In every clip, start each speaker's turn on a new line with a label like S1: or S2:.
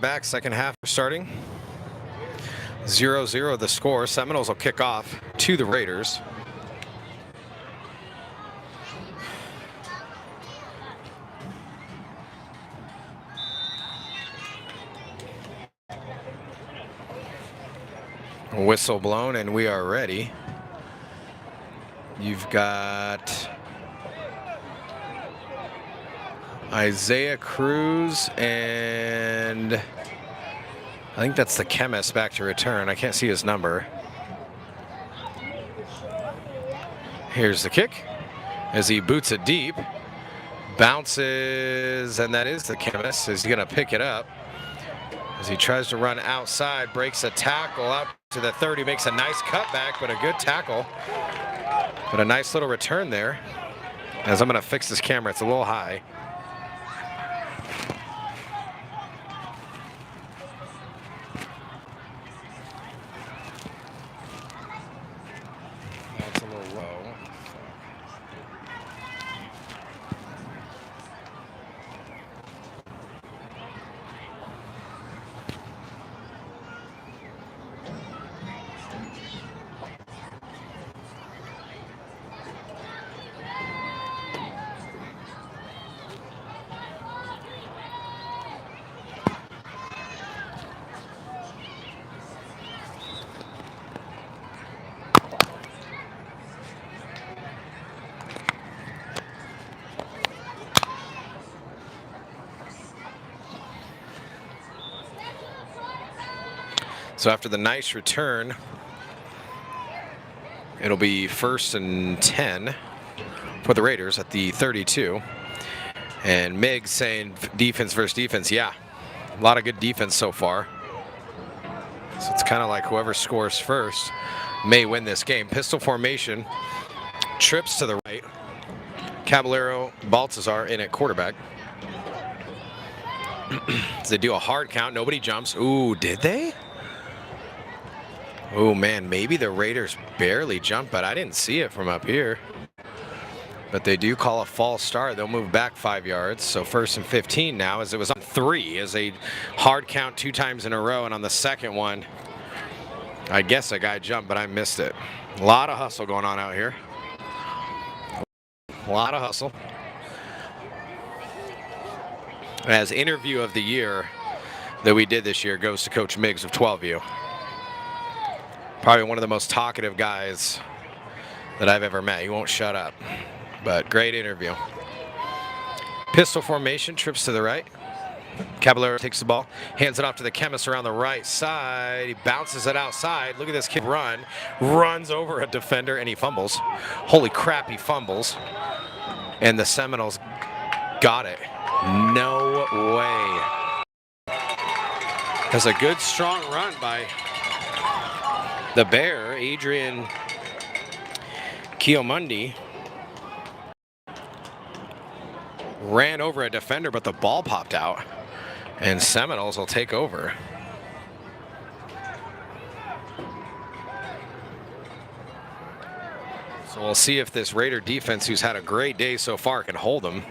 S1: back. Second half starting. 0-0 the score. Seminoles will kick off to the Raiders. Whistle blown and we are ready. You've got Isaiah Cruz and I think that's the chemist back to return. I can't see his number. Here's the kick as he boots it deep. Bounces, and that is the chemist. Is he going to pick it up? As he tries to run outside, breaks a tackle out to the 30, makes a nice cutback, but a good tackle. But a nice little return there. As I'm going to fix this camera, it's a little high. That's a little low. So after the nice return, it'll be 1st and 10 for the Raiders at the 32. And Miggs saying defense versus defense. Yeah, a lot of good defense so far. So it's kind of like whoever scores first may win this game. Pistol formation, trips to the right. Caballero, Baltazar in at quarterback. They do a hard count, nobody jumps. Ooh, did they? Oh man, maybe the Raiders barely jumped, but I didn't see it from up here. But they do call a false start. They'll move back 5 yards. So 1st and 15 now, as it was on 3, as a hard count 2 times in a row. And on the second one, I guess a guy jumped, but I missed it. A lot of hustle going on out here. A lot of hustle. As interview of the year that we did this year goes to Coach Miggs of 12U. Probably one of the most talkative guys that I've ever met. He won't shut up, but great interview. Pistol formation, trips to the right. Caballero takes the ball, hands it off to the chemist around the right side. He bounces it outside. Look at this kid run. Runs over a defender and he fumbles. Holy crap, he fumbles. And the Seminoles got it. No way. That's a good, strong run by the Bear, Adrian Kiomundi. Ran over a defender, but the ball popped out. And Seminoles will take over. So we'll see if this Raider defense, who's had a great day so far, can hold them.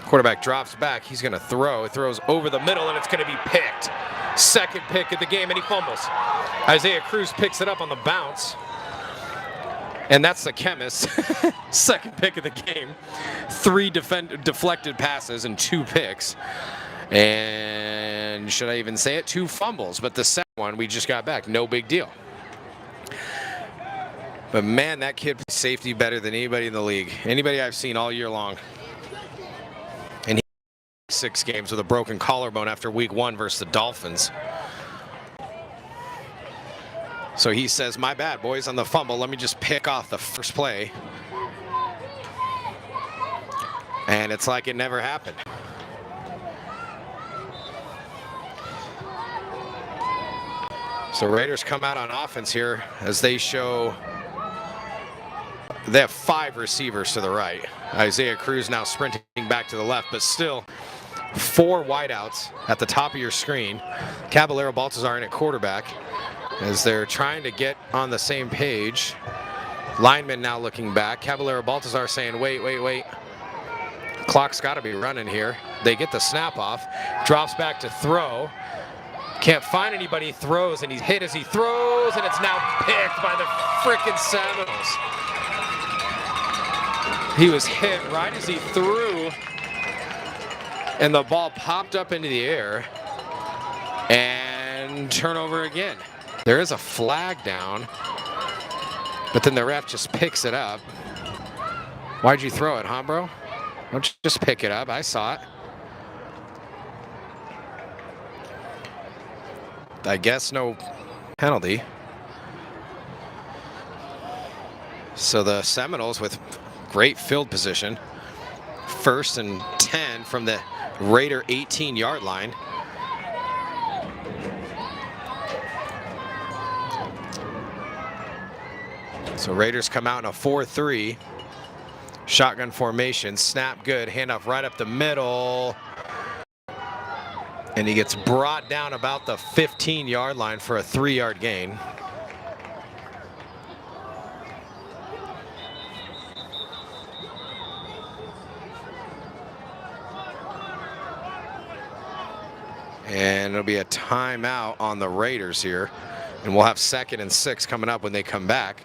S1: Quarterback drops back. He's going to throw. It throws over the middle, and it's going to be picked. Second pick of the game, and he fumbles. Isaiah Cruz picks it up on the bounce. And that's the chemist. Second pick of the game. 3 deflected passes and 2 picks. And should I even say it? 2 fumbles. But the second one we just got back. No big deal. But man, that kid plays safety better than anybody in the league. Anybody I've seen all year long. 6 games with a broken collarbone after week 1 versus the Dolphins. So he says, my bad, boys, on the fumble. Let me just pick off the first play. And it's like it never happened. So Raiders come out on offense here as they show they have 5 receivers to the right. Isaiah Cruz now sprinting back to the left, but still 4 wideouts at the top of your screen. Caballero Baltazar in at quarterback as they're trying to get on the same page. Lineman now looking back. Caballero Baltazar saying, wait, wait, wait. Clock's got to be running here. They get the snap off. Drops back to throw. Can't find anybody, throws, and he's hit as he throws, and it's now picked by the frickin' Seminoles. He was hit right as he threw, and the ball popped up into the air, and turnover again. There is a flag down, but then the ref just picks it up. Why'd you throw it, huh, bro? Don't you just pick it up? I saw it. I guess no penalty. So the Seminoles with great field position. 1st and 10 from the Raider 18-yard line. So Raiders come out in a 4-3. Shotgun formation. Snap good. Handoff right up the middle. And he gets brought down about the 15-yard line for a 3-yard gain. And it'll be a timeout on the Raiders here. And we'll have 2nd and 6 coming up when they come back.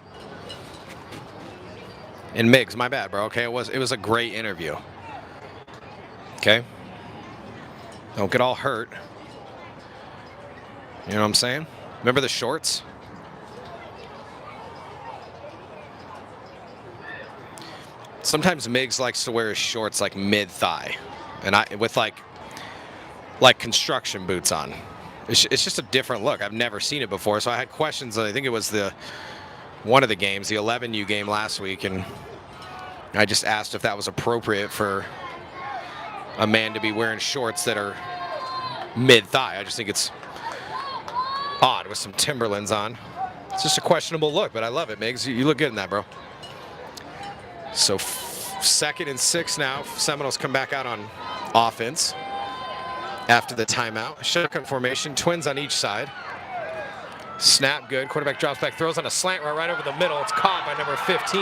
S1: And Miggs, my bad, bro. Okay, it was a great interview. Okay. Don't get all hurt. You know what I'm saying? Remember the shorts? Sometimes Miggs likes to wear his shorts like mid-thigh, and with like construction boots on. It's just a different look. I've never seen it before, so I had questions. I think it was one of the games, the 11U game last week, and I just asked if that was appropriate for a man to be wearing shorts that are mid-thigh. I just think it's odd with some Timberlands on. It's just a questionable look, but I love it, Miggs. You look good in that, bro. So 2nd and 6 now. Seminoles come back out on offense after the timeout. Shotgun formation, twins on each side. Snap good. Quarterback drops back, throws on a slant right over the middle. It's caught by number 15,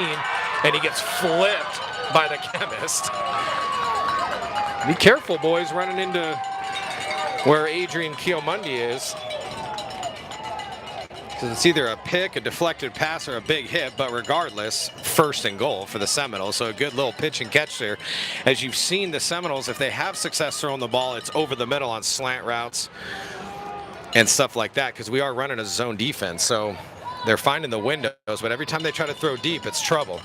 S1: and he gets flipped by the chemist. Be careful, boys, running into where Adrian Kiomundi is. So it's either a pick, a deflected pass, or a big hit, but regardless, 1st and goal for the Seminoles. So a good little pitch and catch there. As you've seen the Seminoles, if they have success throwing the ball, it's over the middle on slant routes and stuff like that, because we are running a zone defense. So they're finding the windows, but every time they try to throw deep, it's trouble.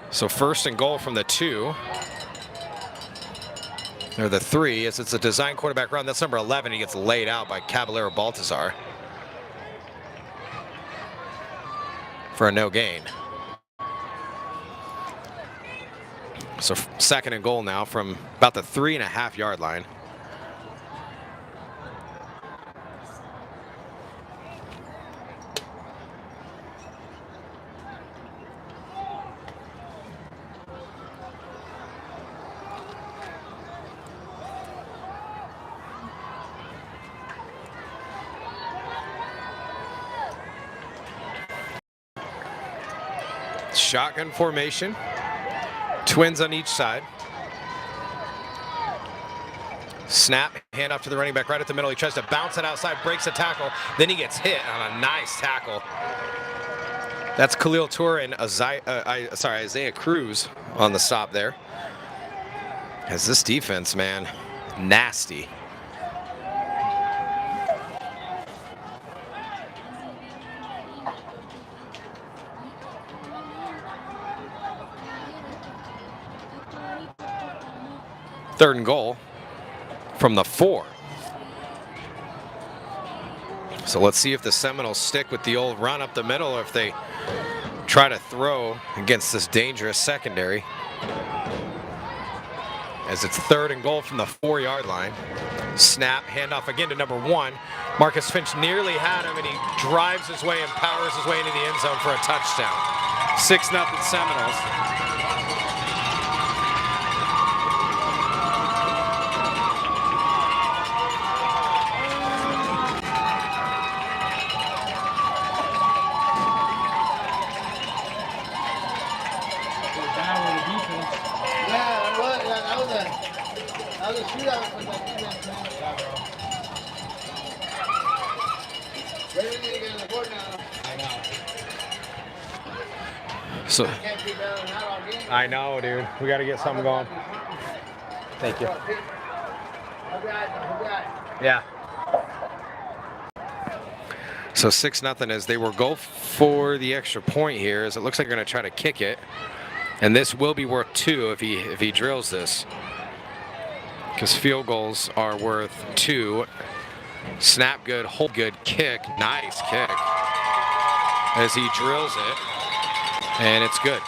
S1: So 1st and goal from the 2. Or the 3, as it's a design quarterback run. That's number 11. He gets laid out by Caballero Baltazar for a no gain. So 2nd and goal now from about the 3.5-yard line. Shotgun formation. Twins on each side. Snap, hand off to the running back right at the middle. He tries to bounce it outside, breaks a tackle. Then he gets hit on a nice tackle. That's Khalil Toure and Isaiah Cruz on the stop there. As this defense, man, nasty. Third and goal from the 4. So let's see if the Seminoles stick with the old run up the middle or if they try to throw against this dangerous secondary. As it's 3rd and goal from the 4-yard line. Snap, handoff again to number 1. Marcus Finch nearly had him, and he drives his way and powers his way into the end zone for a touchdown. 6-0 Seminoles.
S2: That was a shootout with that defense, man. Yeah, bro. Ready to get on the board now. I know.
S1: So,
S2: Can't keep that on that all game.
S1: I know, dude. We got to get something going. Thank you. Yeah. So 6-0 as they will go for the extra point here, as it looks like they're going to try to kick it, and this will be worth 2 if he drills this, because field goals are worth 2. Snap good, hold good, kick, nice kick, as he drills it, and it's good.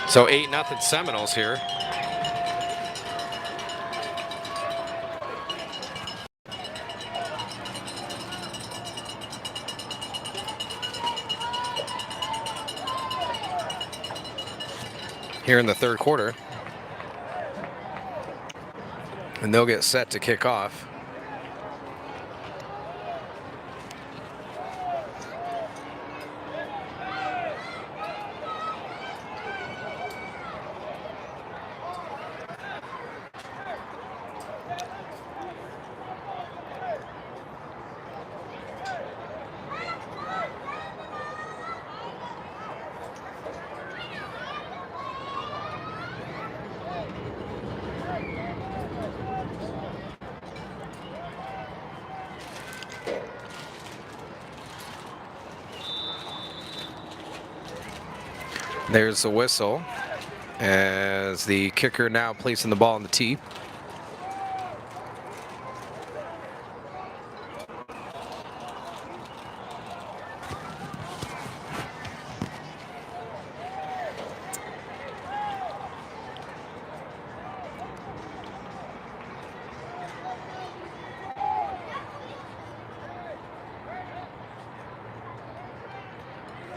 S1: So 8-0 Seminoles here. Here in the third quarter. And they'll get set to kick off. There's the whistle as the kicker now placing the ball on the tee.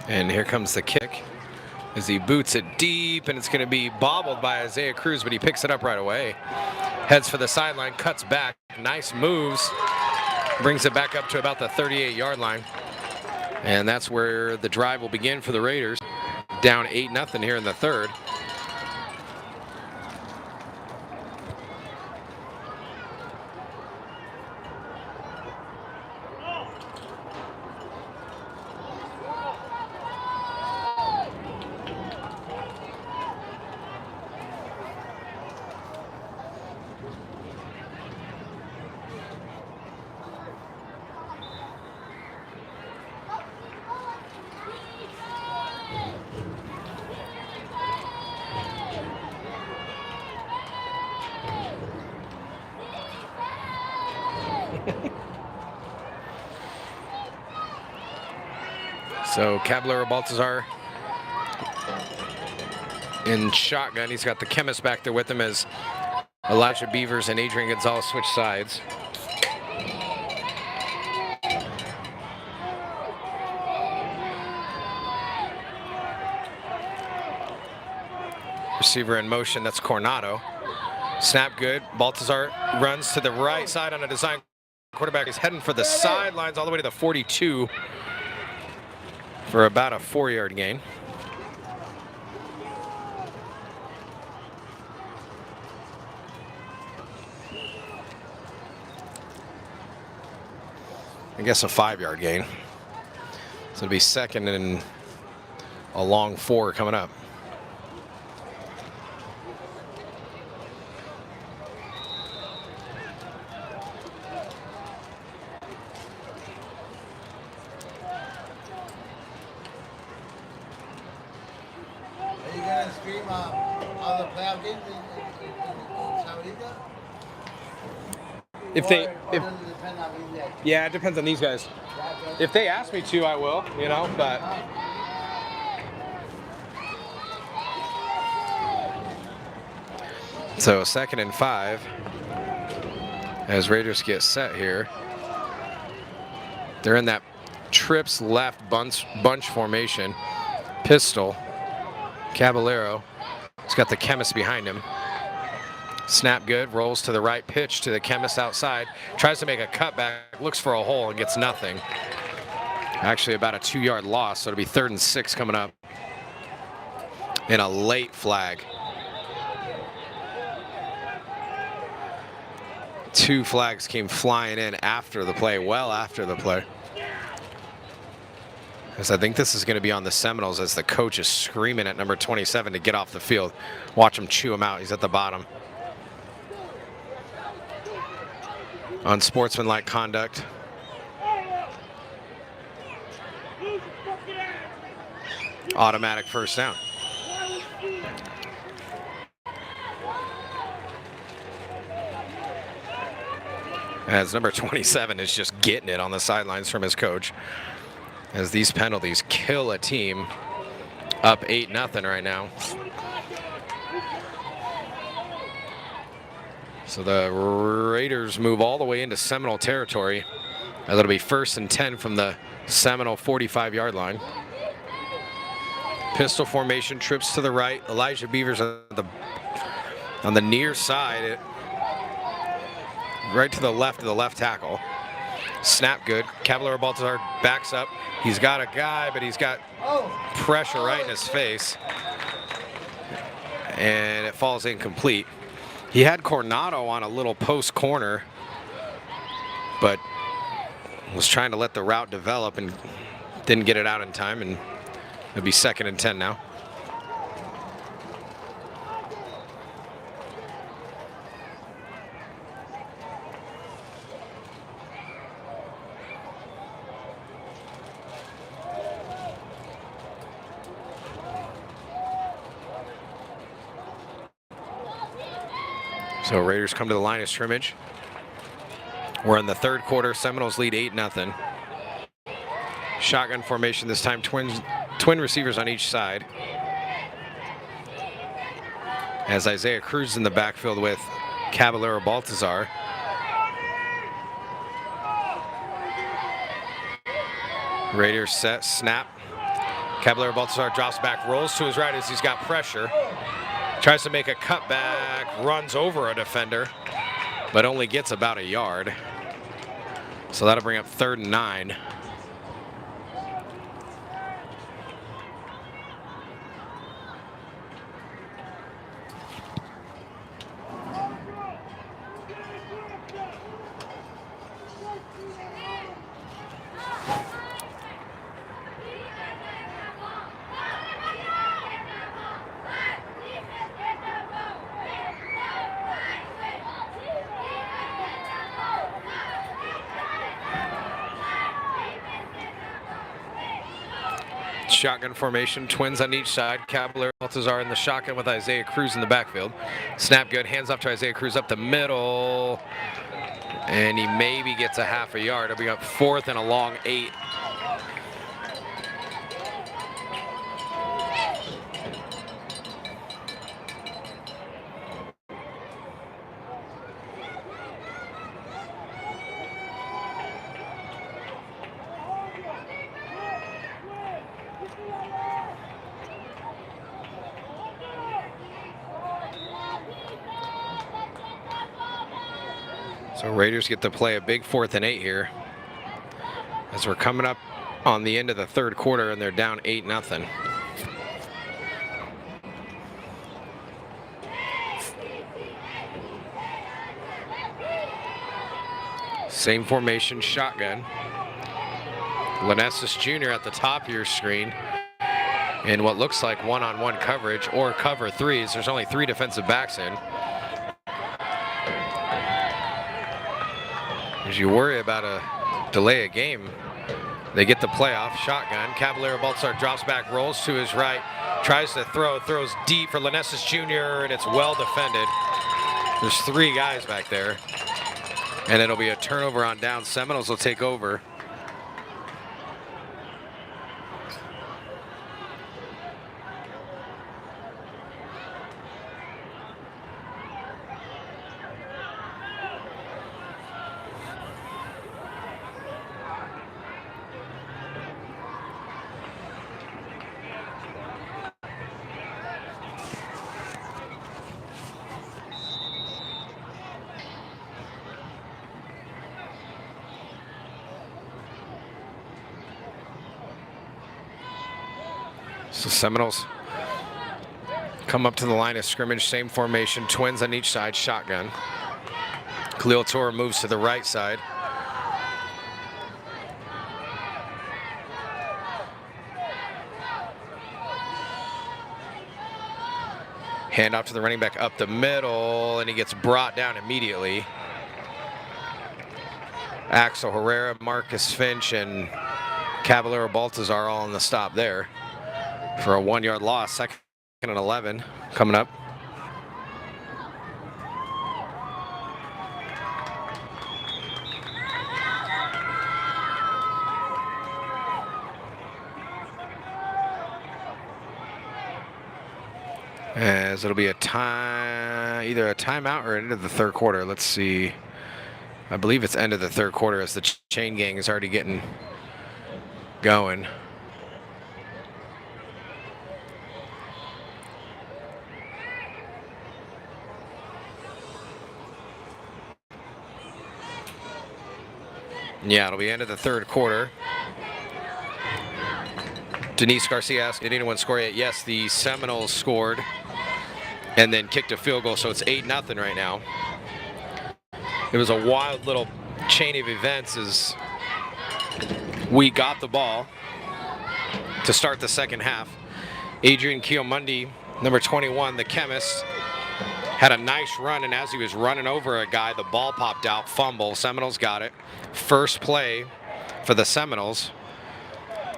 S1: And here comes the kick as he boots it deep, and it's going to be bobbled by Isaiah Cruz, but he picks it up right away. Heads for the sideline, cuts back, nice moves, brings it back up to about the 38-yard line. And that's where the drive will begin for the Raiders. Down 8-0 here in the third. So Caballero Baltazar in shotgun. He's got the chemist back there with him as Elijah Beavers and Adrian Gonzalez switch sides. Receiver in motion, that's Coronado. Snap good. Baltazar runs to the right side on a design. Quarterback is heading for the sidelines all the way to the 42 for about a 4-yard gain. I guess a 5-yard gain. So it'll be second and a long 4 coming up. Yeah, it depends on these guys. If they ask me to, I will, you know, but. So 2nd and 5 as Raiders get set here. They're in that trips left, bunch formation. Pistol. Caballero. He's got the chemist behind him. Snap good, rolls to the right, pitch to the chemist outside. Tries to make a cutback, looks for a hole and gets nothing. Actually about a 2-yard loss, so it'll be 3rd and 6 coming up. And a late flag. 2 flags came flying in after the play, well after the play. Because I think this is going to be on the Seminoles as the coach is screaming at number 27 to get off the field. Watch him chew him out. He's at the bottom. Unsportsmanlike conduct. Automatic first down. As number 27 is just getting it on the sidelines from his coach. As these penalties kill a team up 8-0 right now. So the Raiders move all the way into Seminole territory. As it'll be 1st and 10 from the Seminole 45-yard line. Pistol formation, trips to the right. Elijah Beavers on the near side. Right to the left of the left tackle. Snap good. Caballero Baltazar backs up. He's got a guy, but he's got pressure right in his face. And it falls incomplete. He had Coronado on a little post corner, but was trying to let the route develop and didn't get it out in time, and it'll be 2nd and 10 now. So Raiders come to the line of scrimmage. We're in the 3rd quarter. Seminoles lead 8-0. Shotgun formation this time. Twin receivers on each side. As Isaiah Cruz in the backfield with Caballero Baltazar. Raiders set, snap. Caballero Baltazar drops back, rolls to his right as he's got pressure. Tries to make a cutback, runs over a defender, but only gets about a yard. So that'll bring up 3rd and 9. Shotgun formation, twins on each side. Caballero Baltazar in the shotgun with Isaiah Cruz in the backfield. Snap good, hands off to Isaiah Cruz up the middle. And he maybe gets a half a yard. It'll be up 4th and a long 8. So Raiders get to play a big 4th and 8 here as we're coming up on the end of the 3rd quarter and they're down 8-0. Same formation, shotgun. Lanessus Jr. at the top of your screen in what looks like one-on-one coverage or cover 3s. There's only 3 defensive backs in. As you worry about a delay of game, they get the playoff. Shotgun. Caballero Baltazar drops back, rolls to his right, tries to throw, throws deep for Lanessus Jr., and it's well defended. There's 3 guys back there, and it'll be a turnover on down. Seminoles will take over. So Seminoles come up to the line of scrimmage, same formation, twins on each side, shotgun. Khalil Tour moves to the right side. Hand off to the running back up the middle, and he gets brought down immediately. Axel Herrera, Marcus Finch, and Caballero Baltazar all on the stop there for a 1-yard loss. 2nd and 11 coming up. As it'll be either a timeout or end of the 3rd quarter. Let's see. I believe it's end of the 3rd quarter as the chain gang is already getting going. Yeah, it'll be end of the 3rd quarter. Denise Garcia asked, did anyone score yet? Yes, the Seminoles scored and then kicked a field goal, so it's 8-0 right now. It was a wild little chain of events as we got the ball to start the 2nd half. Adrian Kiomundi, number 21, the chemist, had a nice run, and as he was running over a guy, the ball popped out, fumble. Seminoles got it. First play for the Seminoles.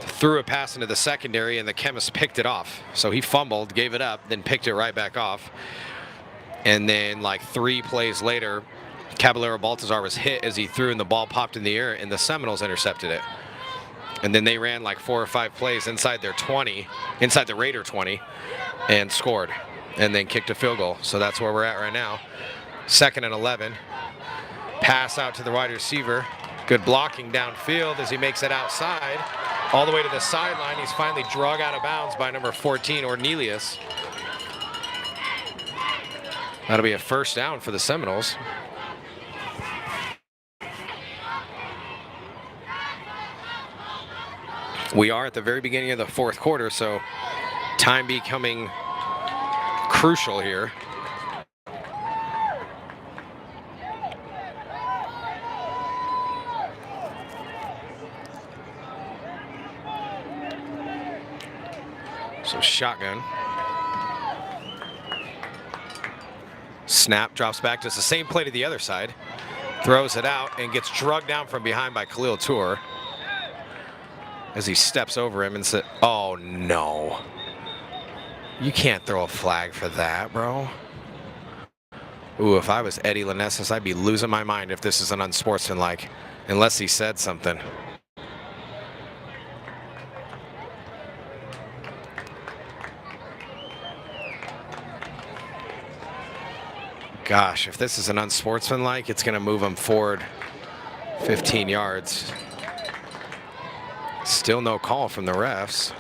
S1: Threw a pass into the secondary, and the chemist picked it off. So he fumbled, gave it up, then picked it right back off. And then like 3 plays later, Caballero Baltazar was hit as he threw, and the ball popped in the air, and the Seminoles intercepted it. And then they ran like 4 or 5 plays inside their 20, inside the Raider 20, and scored, and then kicked a field goal. So that's where we're at right now. 2nd and 11. Pass out to the wide receiver. Good blocking downfield as he makes it outside. All the way to the sideline. He's finally drug out of bounds by number 14, Ornelius. That'll be a 1st down for the Seminoles. We are at the very beginning of the 4th quarter, so time becoming crucial here. So shotgun. Snap, drops back, does the same play to the other side. Throws it out and gets drugged down from behind by Khalil Tour as he steps over him and said, oh no. You can't throw a flag for that, bro. Ooh, if I was Eddie Lanessis, I'd be losing my mind if this is an unsportsmanlike, unless he said something. Gosh, if this is an unsportsmanlike, it's going to move him forward 15 yards. Still no call from the refs.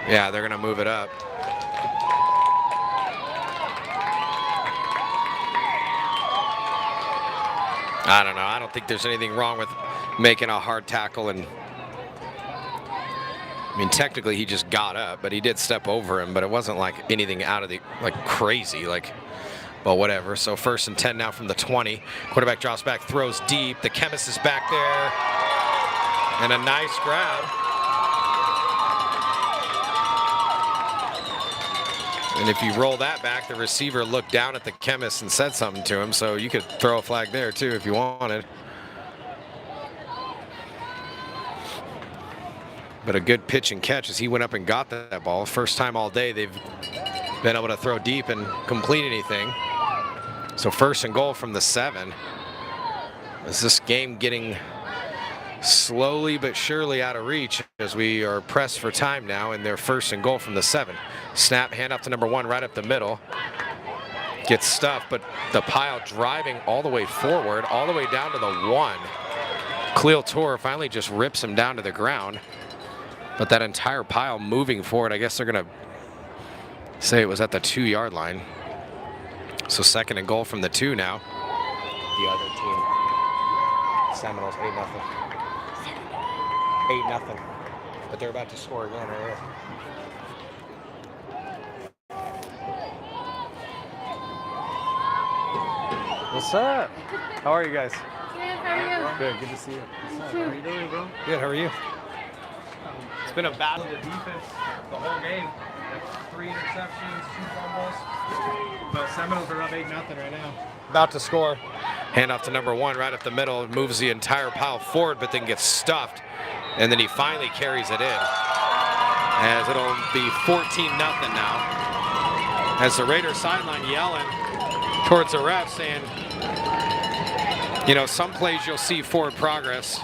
S1: Yeah, they're going to move it up. I don't know. I don't think there's anything wrong with making a hard tackle. And I mean, technically he just got up, but he did step over him, but it wasn't like anything out of the, like crazy, like, well, whatever. So 1st and 10 now from the 20. Quarterback drops back, throws deep. The chemist is back there. And a nice grab. And if you roll that back, the receiver looked down at the chemist and said something to him, so you could throw a flag there too if you wanted. But a good pitch and catch as he went up and got that ball. First time all day they've been able to throw deep and complete anything. So 1st and goal from the 7. Is this game getting slowly but surely out of reach as we are pressed for time now, and they're 1st and goal from the 7. Snap, hand off to number 1 right up the middle. Gets stuffed, but the pile driving all the way forward, all the way down to the 1. Khalil Tour finally just rips him down to the ground. But that entire pile moving forward, I guess they're going to say it was at the 2-yard line. So 2nd and goal from the 2 now. The other team. Seminoles 8-0. 8-0. But they're about to score again right here. What's up? How are you guys?
S3: Good, how are you?
S1: Good, good to see you.
S3: How are you doing, bro?
S1: Good, how are you? It's been a battle.
S4: The defense the whole game. Like 3 interceptions, 2 fumbles. But Seminoles are up 8-0 right now.
S1: About to score. Handoff to number 1 right up the middle. Moves the entire pile forward, but then gets stuffed. And then he finally carries it in. As it'll be 14-0 now. As the Raiders sideline yelling towards the ref saying, you know, some plays you'll see forward progress.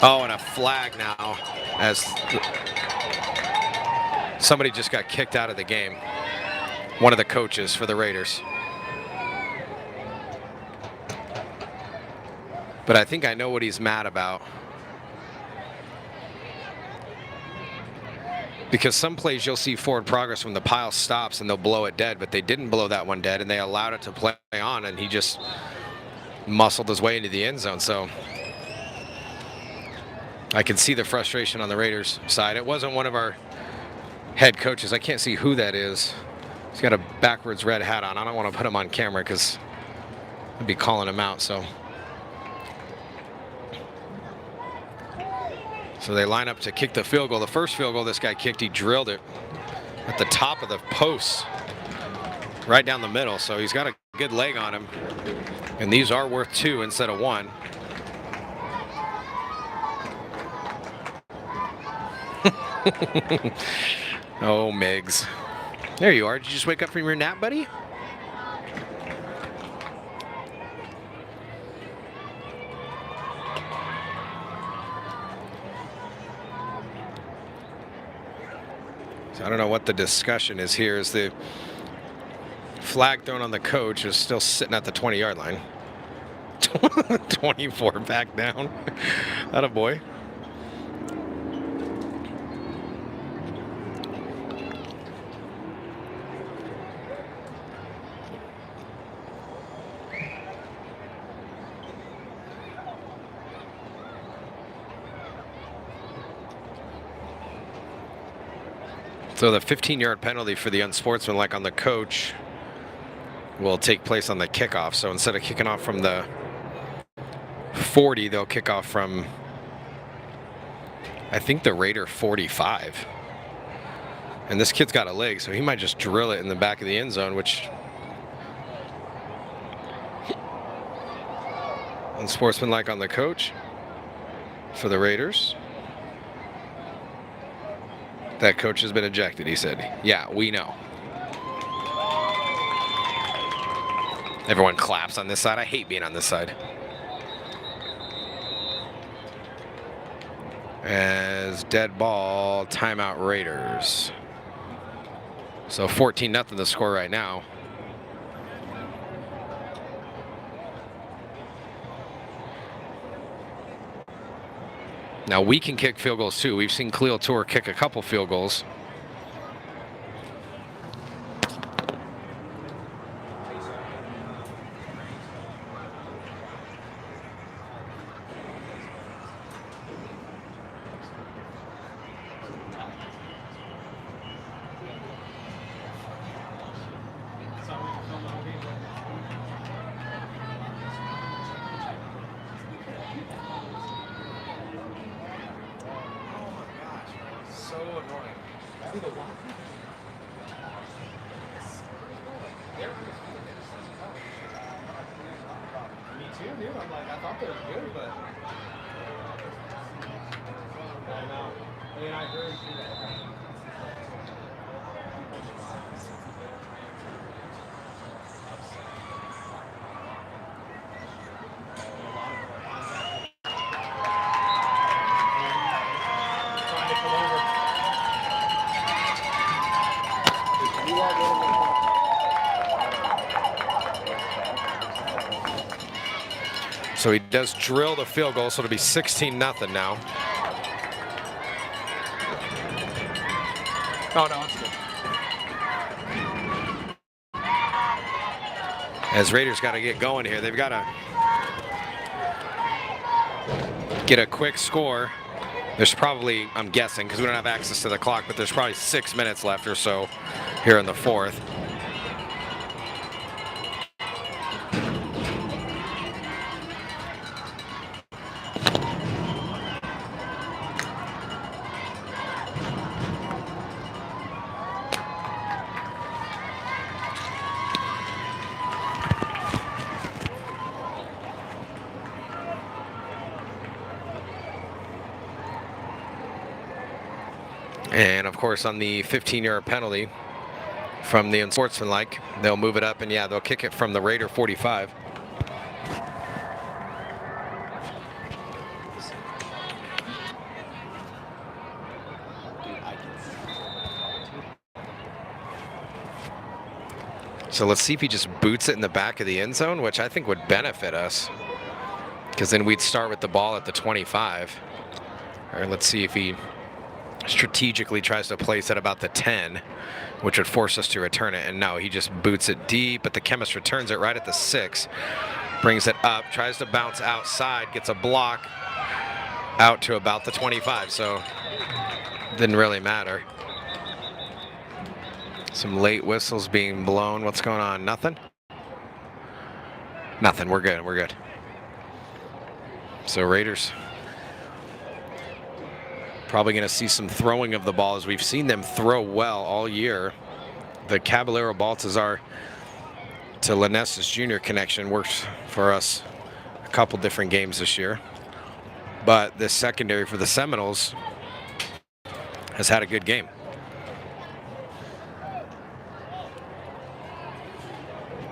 S1: Oh, and a flag now as somebody just got kicked out of the game. One of the coaches for the Raiders. But I think I know what he's mad about. Because some plays you'll see forward progress when the pile stops and they'll blow it dead, but they didn't blow that one dead and they allowed it to play on, and he just muscled his way into the end zone. So I can see the frustration on the Raiders side. It wasn't one of our head coaches. I can't see who that is. He's got a backwards red hat on. I don't want to put him on camera because I'd be calling him out. So they line up to kick the field goal. The first field goal this guy kicked, he drilled it at the top of the post, right down the middle. So he's got a good leg on him. And these are worth 2 instead of 1. Oh, Miggs. There you are. Did you just wake up from your nap, buddy? So I don't know what the discussion is here. Is the flag thrown on the coach is still sitting at the 20-yard line. 24 back down. Atta boy. So the 15-yard penalty for the unsportsmanlike on the coach will take place on the kickoff. So instead of kicking off from the 40, they'll kick off from, I think, the Raider 45. And this kid's got a leg, so he might just drill it in the back of the end zone, which unsportsmanlike on the coach for the Raiders. That coach has been ejected, he said. Yeah, we know. Everyone claps on this side. I hate being on this side. As dead ball, timeout Raiders. So 14-0 the score right now. Now we can kick field goals too. We've seen Khalil Tour kick a couple field goals. So he does drill the field goal, so it'll be 16-0 now. Oh, no, it's good. As Raiders got to get going here. They've got to get a quick score. There's probably, I'm guessing, because we don't have access to the clock, but there's probably 6 minutes left or so here in the fourth. And of course, on the 15-yard penalty from the unsportsmanlike, they'll move it up, and yeah, they'll kick it from the Raider 45. So let's see if he just boots it in the back of the end zone, which I think would benefit us, because then we'd start with the ball at the 25. Or let's see if he strategically tries to place it about the 10, which would force us to return it. And no, he just boots it deep, but the chemist returns it right at the 6, brings it up, tries to bounce outside, gets a block out to about the 25. So didn't really matter. Some late whistles being blown. What's going on? Nothing? Nothing. We're good. We're good. So Raiders probably going to see some throwing of the ball, as we've seen them throw well all year. The Caballero Baltazar to Lanessus Jr. connection works for us a couple different games this year. But the secondary for the Seminoles has had a good game.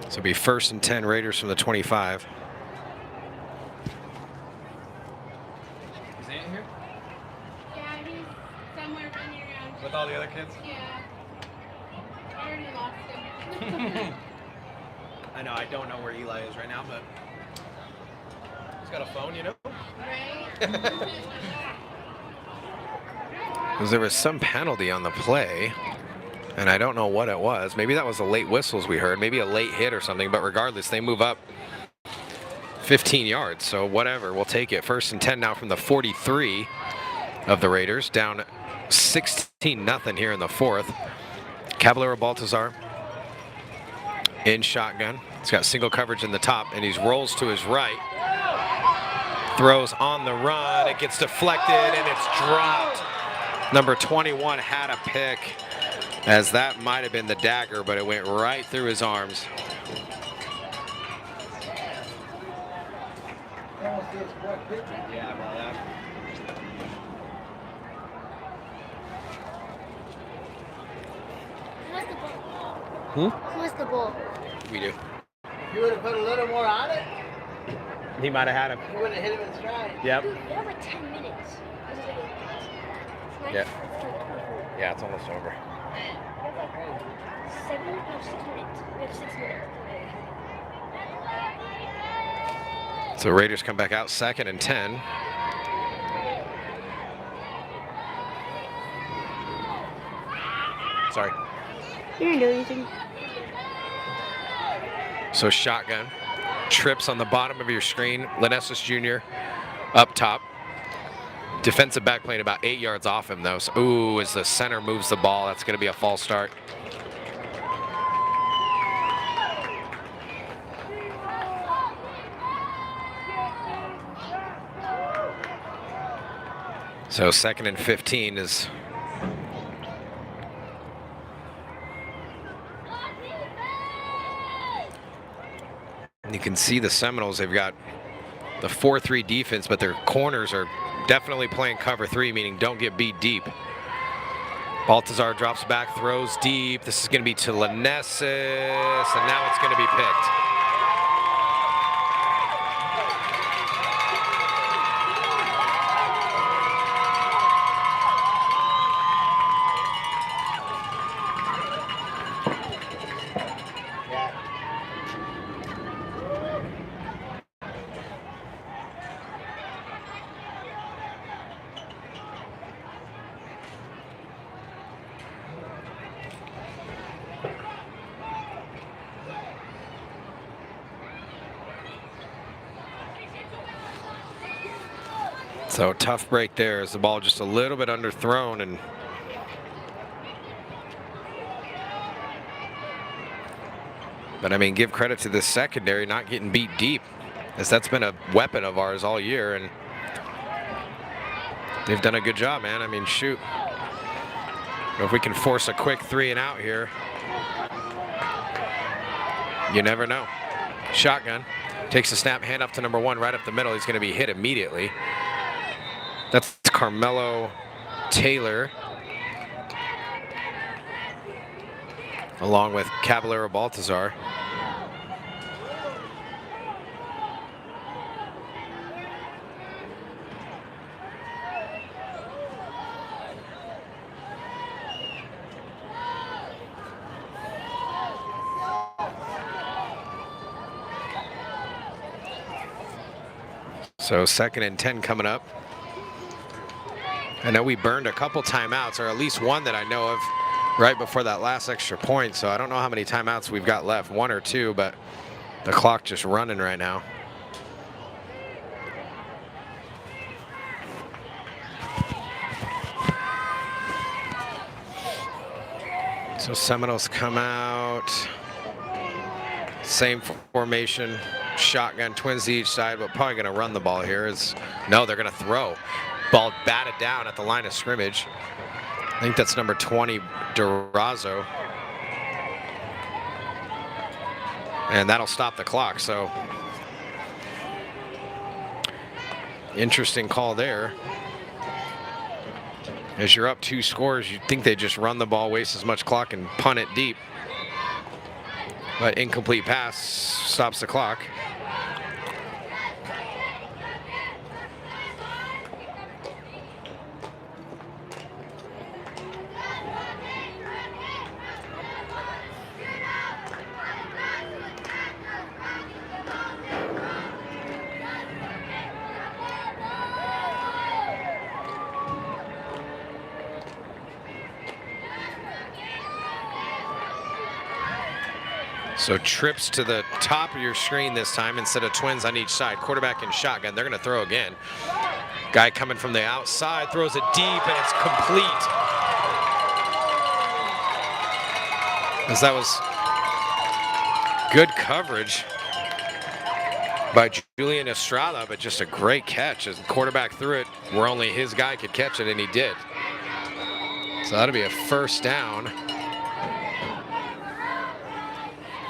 S1: So it'll be 1st and 10 Raiders from the 25.
S4: Is Ant here?
S3: Yeah, he's somewhere running around.
S4: With all the other kids?
S3: Yeah. I already lost him.
S1: I know, I don't know where Eli is right now, but he's got a phone, you know?
S3: Right?
S1: Because there was some penalty on the play, and I don't know what it was. Maybe that was the late whistles we heard, maybe a late hit or something, but regardless, they move up 15 yards, so whatever, we'll take it. 1st and 10 now from the 43 of the Raiders, down 16-0 here in the fourth. Caballero Baltazar in shotgun. He's got single coverage in the top, and he rolls to his right. Throws on the run. It gets deflected, and it's dropped. Number 21 had a pick, as that might have been the dagger, but it went right through his arms.
S4: Yeah, about that.
S3: Who has the ball?
S1: We do.
S2: If you would have put a little more on it,
S1: He might have had him.
S2: you wouldn't have hit him in stride.
S1: Yep.
S3: Dude, we have like 10 minutes.
S1: Yeah. Yeah, it's almost over.
S3: 6 minutes. We have 6 minutes.
S1: So Raiders come back out 2nd and 10. Sorry.
S3: You didn't do anything.
S1: So shotgun. Trips on the bottom of your screen. Lanessus Jr. up top. Defensive back playing about 8 yards off him, though. So, ooh, as the center moves the ball, that's going to be a false start. So 2nd and 15 is... You can see the Seminoles, they've got the 4-3 defense, but their corners are definitely playing cover 3, meaning don't get beat deep. Baltazar drops back, throws deep. This is going to be to Lanessus, and now it's going to be picked. So tough break there as the ball just a little bit underthrown, and but I mean, give credit to the secondary not getting beat deep, as that's been a weapon of ours all year, and they've done a good job, man. I mean, shoot. If we can force a quick 3 and out here, you never know. Shotgun. Takes the snap, hand up to number 1, right up the middle. He's going to be hit immediately. That's Carmelo Taylor, along with Caballero Baltazar. So 2nd and 10 coming up. I know we burned a couple timeouts, or at least one that I know of, right before that last extra point. So I don't know how many timeouts we've got left, 1 or 2, but the clock just running right now. So Seminoles come out, same formation, shotgun, twins to each side, but probably going to run the ball here. No, they're going to throw. Ball batted down at the line of scrimmage. I think that's number 20, Durazo. And that'll stop the clock. So interesting call there. As you're up 2 scores, you'd think they just run the ball, waste as much clock, and punt it deep. But incomplete pass stops the clock. So trips to the top of your screen this time instead of twins on each side. Quarterback and shotgun. They're going to throw again. Guy coming from the outside throws it deep, and it's complete. As that was good coverage by Julian Estrada, but just a great catch as the quarterback threw it where only his guy could catch it, and he did. So that'll be a first down.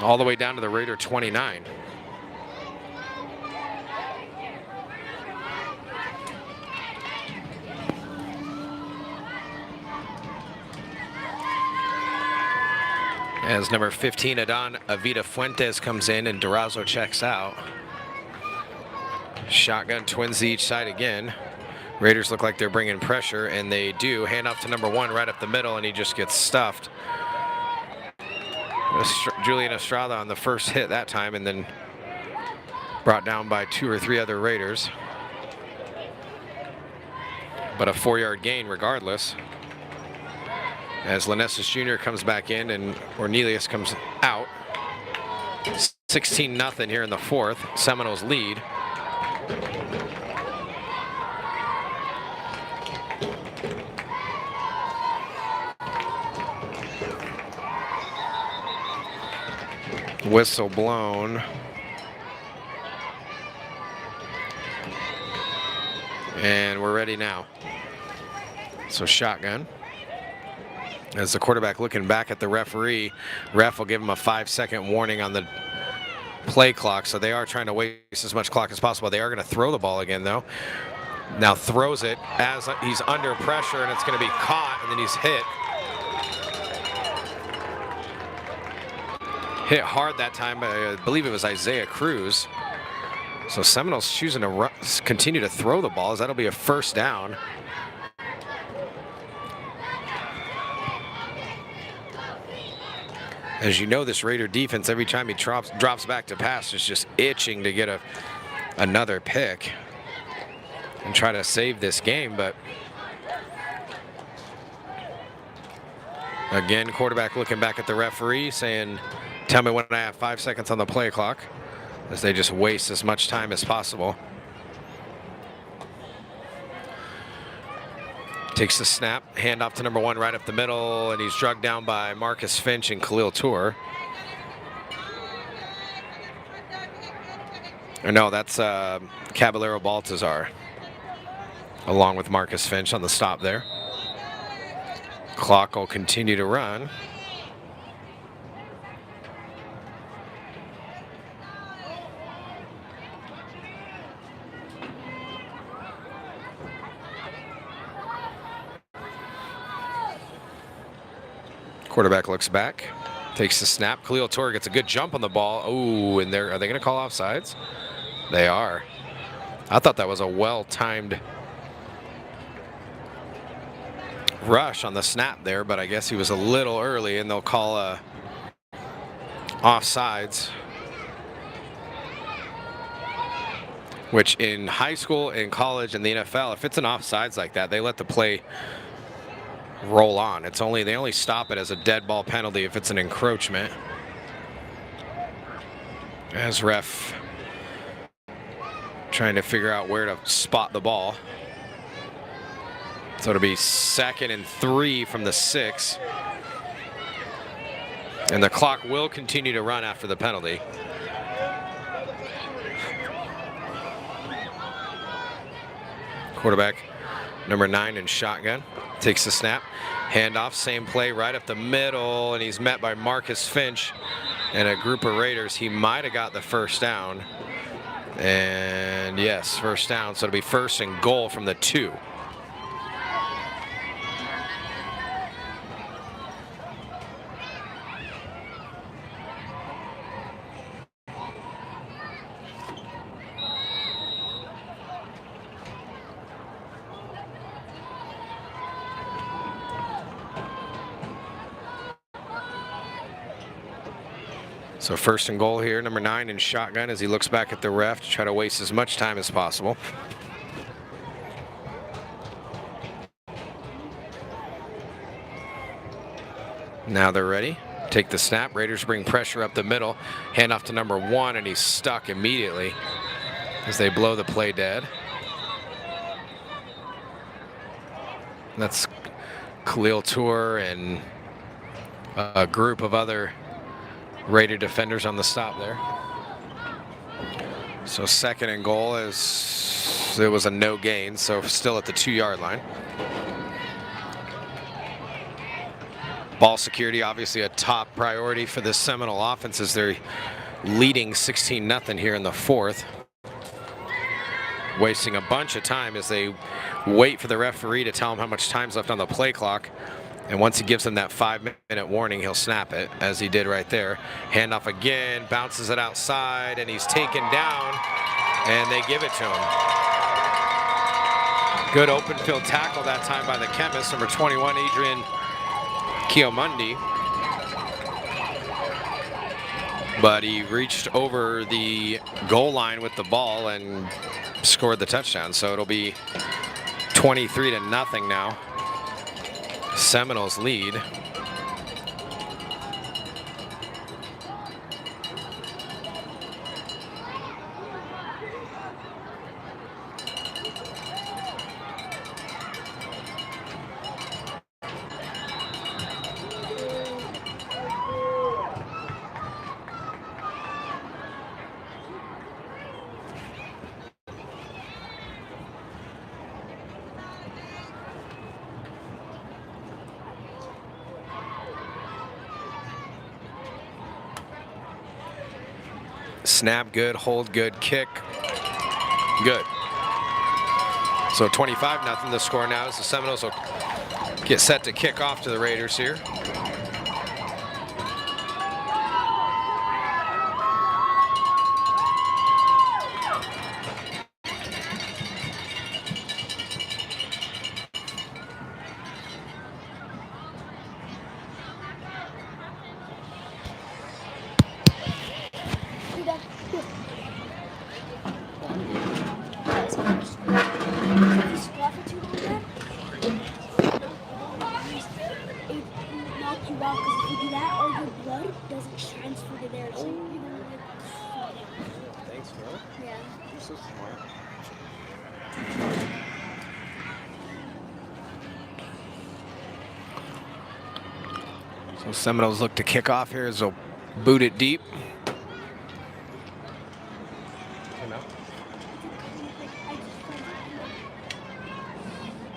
S1: All the way down to the Raider 29. As number 15, Adon Avita Fuentes comes in and Durazo checks out. Shotgun, twins to each side again. Raiders look like they're bringing pressure, and they do. Hand off to number 1 right up the middle, and he just gets stuffed. Julian Estrada on the first hit that time, and then brought down by 2 or 3 other Raiders. But a 4-yard gain regardless. As Lanessus Jr. comes back in and Ornelius comes out. 16-0 here in the 4th. Seminoles lead. Whistle blown. And we're ready now. So shotgun. As the quarterback looking back at the referee, ref will give him a 5-second warning on the play clock. So they are trying to waste as much clock as possible. They are going to throw the ball again though. Now throws it as he's under pressure, and it's going to be caught, and then he's hit. Hit hard that time by, I believe it was Isaiah Cruz. So Seminoles choosing to continue to throw the balls. That'll be a first down. As you know, this Raider defense, every time he drops back to pass, is just itching to get another pick and try to save this game. But again, quarterback looking back at the referee saying, tell me when I have 5 seconds on the play clock, as they just waste as much time as possible. Takes the snap, handoff to number 1 right up the middle, and he's drugged down by Marcus Finch and Khalil Tour. Or no, that's Caballero Baltazar, along with Marcus Finch on the stop there. Clock will continue to run. Quarterback looks back, takes the snap. Khalil Tour gets a good jump on the ball. Oh, and are they going to call offsides? They are. I thought that was a well-timed rush on the snap there, but I guess he was a little early, and they'll call offsides. Which in high school, in college, and the NFL, if it's an offsides like that, they let the play roll on. They only stop it as a dead ball penalty if it's an encroachment. As ref trying to figure out where to spot the ball. So it'll be 2nd and 3 from the 6. And the clock will continue to run after the penalty. Quarterback number 9 in shotgun. Takes the snap, handoff, same play right up the middle, and he's met by Marcus Finch and a group of Raiders. He might have got the first down. And yes, first down, so it'll be 1st and goal from the 2. So 1st and goal here, number 9 in shotgun as he looks back at the ref to try to waste as much time as possible. Now they're ready. Take the snap. Raiders bring pressure up the middle. Hand off to number 1, and he's stuck immediately as they blow the play dead. That's Khalil Tour and a group of other Raider defenders on the stop there. So 2nd and goal as it was a no gain, so still at the 2-yard line. Ball security, obviously a top priority for the Seminole offense as they're leading 16-0 here in the 4th. Wasting a bunch of time as they wait for the referee to tell them how much time's left on the play clock. And once he gives them that 5-minute warning, he'll snap it, as he did right there. Handoff again, bounces it outside, and he's taken down, and they give it to him. Good open field tackle that time by the chemist, number 21, Adrian Kiomundi. But he reached over the goal line with the ball and scored the touchdown. So it'll be 23-0 now. Seminoles lead. Snap good, hold good, kick good. So 25-0 the score now as the Seminoles will get set to kick off to the Raiders here. So Seminoles look to kick off here as they'll boot it deep.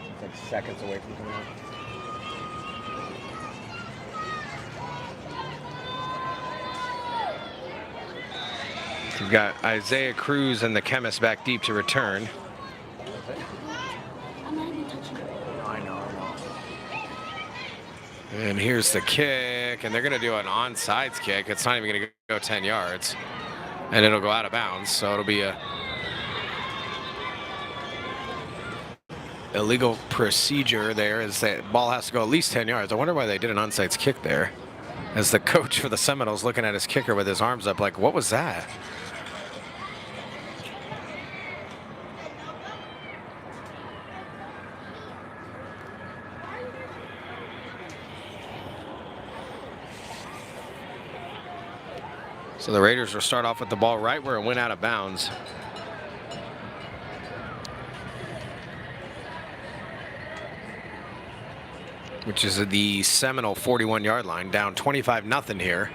S4: It's like seconds away from coming out.
S1: We've got Isaiah Cruz and the chemist back deep to return.
S4: I know.
S1: And here's the kick, and they're going to do an onside kick. It's not even going to go 10 yards, and it'll go out of bounds. So it'll be a illegal procedure there, as that ball has to go at least 10 yards. I wonder why they did an onside kick there. As the coach for the Seminoles looking at his kicker with his arms up, like, what was that? So the Raiders will start off with the ball right where it went out of bounds. Which is the Seminole 41-yard line, down 25-0 here.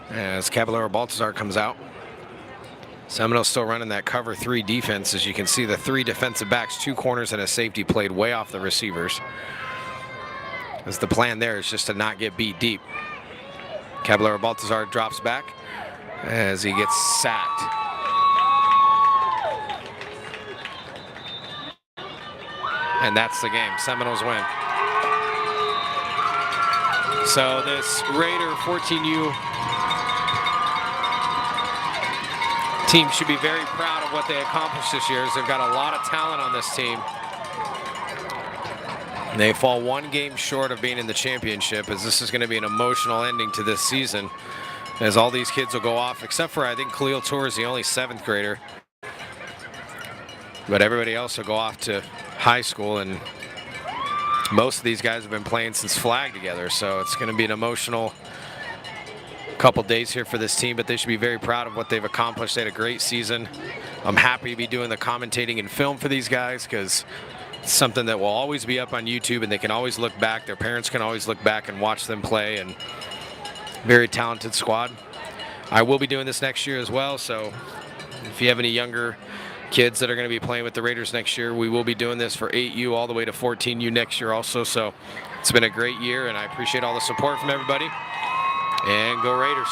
S1: As Caballero Baltazar comes out. Seminoles still running that cover 3 defense. As you can see, the 3 defensive backs, 2 corners and a safety played way off the receivers. As the plan there is just to not get beat deep. Caballero Baltazar drops back as he gets sacked. And that's the game. Seminoles win. So this Raider 14U team should be very proud of what they accomplished this year, as they've got a lot of talent on this team. They fall 1 game short of being in the championship, as this is going to be an emotional ending to this season, as all these kids will go off, except for I think Khalil Tour is the only 7th grader. But everybody else will go off to high school, and most of these guys have been playing since flag together, so it's going to be an emotional couple days here for this team, but they should be very proud of what they've accomplished. They had a great season. I'm happy to be doing the commentating and film for these guys, because it's something that will always be up on YouTube, and they can always look back. Their parents can always look back and watch them play, and very talented squad. I will be doing this next year as well, so if you have any younger kids that are going to be playing with the Raiders next year, we will be doing this for 8U all the way to 14U next year also. So it's been a great year, and I appreciate all the support from everybody. And go Raiders.